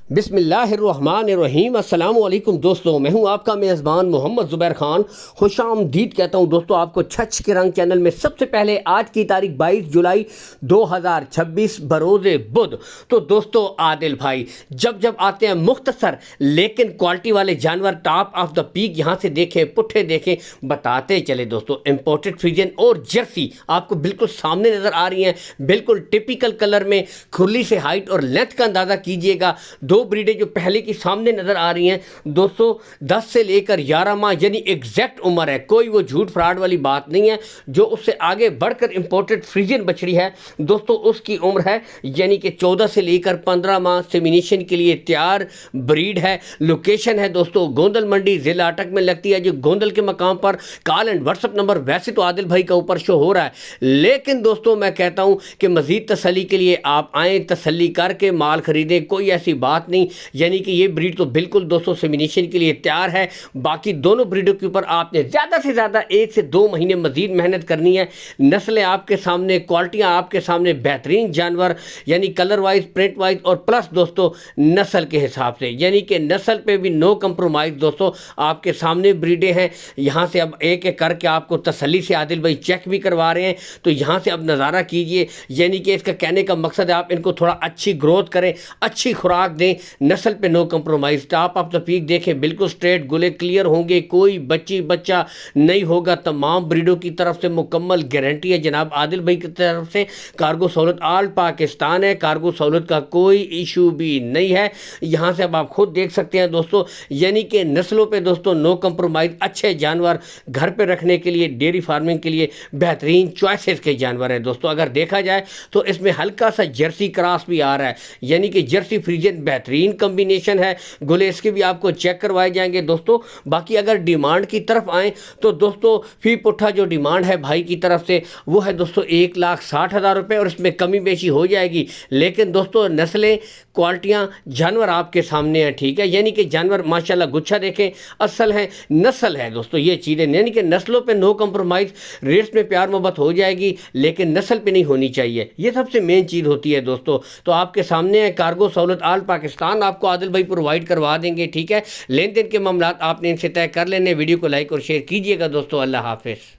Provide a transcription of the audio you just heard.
بسم اللہ الرحمن الرحیم۔ السلام علیکم دوستوں، میں ہوں آپ کا میزبان محمد زبیر خان۔ خوش آمدید کہتا ہوں دوستوں آپ کو چھچ کے رنگ چینل میں۔ سب سے پہلے آج کی تاریخ 22 جولائی 2026 بروز بدھ۔ تو دوستوں عادل بھائی جب آتے ہیں مختصر لیکن کوالٹی والے جانور ٹاپ آف دا پیک، یہاں سے دیکھیں پٹھے دیکھیں، بتاتے چلے دوستوں۔ امپورٹڈ فریجن اور جرسی آپ کو بالکل سامنے نظر آ رہی ہیں، بالکل ٹپیکل کلر میں۔ کھرلی سے ہائٹ اور لیندھ کا اندازہ کیجئے گا۔ دو بریڈیں جو پہلے کی سامنے نظر آ رہی ہیں دوستوں 10 سے لے کر 11 ماہ یعنی ایگزیکٹ عمر ہے، کوئی وہ جھوٹ فراڈ والی بات نہیں ہے۔ جو اس سے آگے بڑھ کر امپورٹڈ فریجن بچڑی ہے دوستوں، اس کی عمر ہے یعنی کہ 14 سے لے کر 15 ماہ، سیمینیشن کے لیے تیار بریڈ ہے۔ لوکیشن ہے دوستوں گوندل منڈی، ضلع اٹک میں لگتی ہے، جو گوندل کے مقام پر۔ Call and WhatsApp number ویسے تو عادل بھائی کا اوپر شو ہو رہا ہے، لیکن دوستوں میں کہتا ہوں کہ مزید تسلی کے لیے آپ آئیں، تسلی کر کے مال خریدیں، کوئی ایسی بات نہیں۔ یعنی کہ یہ بریڈ تو بالکل دوستوں سیمینیشن کے لیے تیار ہے۔ باقی دونوں بریڈوں کے اوپر آپ نے زیادہ سے زیادہ 1 سے 2 مہینے مزید محنت کرنی ہے۔ نسلیں آپ کے سامنے، کوالٹیاں آپ کے سامنے، بہترین جانور یعنی کلر وائز، پرنٹ وائز اور پلس دوستوں نسل کے حساب سے، یعنی کہ نسل پہ بھی نو کمپرومائز دوستوں آپ کے سامنے بریڈیں ہیں۔ یہاں سے اب ایک ایک کر کے آپ کو تسلی سے عادل بھائی چیک بھی کروا رہے ہیں، تو یہاں سے اب نظارہ کیجئے۔ یعنی کہ اس کا کہنے کا مقصد ہے آپ ان کو تھوڑا اچھی گروتھ کریں، اچھی خوراک دیں، نسل پہ no compromise. Top of the pack دیکھیں، بالکل سٹریٹ گلے کلیئر ہوں گے، کوئی بچہ نہیں ہوگا۔ تمام بریڈوں کی طرف سے مکمل گارنٹی ہے جناب عادل بھائی کی طرف سے۔ کارگو سہولت آل پاکستان ہے، کارگو سہولت کا کوئی ایشو بھی نہیں ہے۔ یہاں سے اب آپ خود دیکھ سکتے ہیں دوستوں، یعنی کہ نسلوں پہ دوستوں نو کمپرومائز، اچھے جانور گھر پہ رکھنے کے لیے، ڈیری فارمنگ کے لیے بہترین چوائسز کے جانور ہیں دوستوں۔ اگر دیکھا جائے تو اس میں ہلکا سا جرسی کراس بھی آ رہا ہے، یعنی کہ جرسی فریجن بہترین کمبینیشن ہے۔ گلے اس کے بھی آپ کو چیک کروائے جائیں گے دوستوں۔ باقی اگر ڈیمانڈ کی طرف آئیں تو دوستوں فی پٹھا جو ڈیمانڈ ہے بھائی کی طرف سے وہ ہے دوستوں 1,60,000 روپے، اور اس میں کمی بیشی ہو جائے گی۔ لیکن دوستوں نسلیں، کوالٹیاں، جانور آپ کے سامنے ہیں، ٹھیک ہے۔ یعنی کہ جانور ماشاءاللہ گچھا دیکھیں، اصل ہے، نسل ہے دوستوں، یہ چیزیں یعنی کہ نسلوں پہ نو کمپرومائز۔ ریٹس میں پیار محبت ہو جائے گی لیکن نسل پہ نہیں ہونی چاہیے، یہ سب سے مین چیز ہوتی ہے دوستوں۔ تو آپ کے سامنے ہے، کارگو سہولت آل پاکستان آپ کو عادل بھائی پرووائڈ کروا دیں گے، ٹھیک ہے۔ لین دین کے معاملات آپ نے ان سے طے کر لینے۔ ویڈیو کو لائک اور شیئر کیجئے گا دوستوں۔ اللہ حافظ۔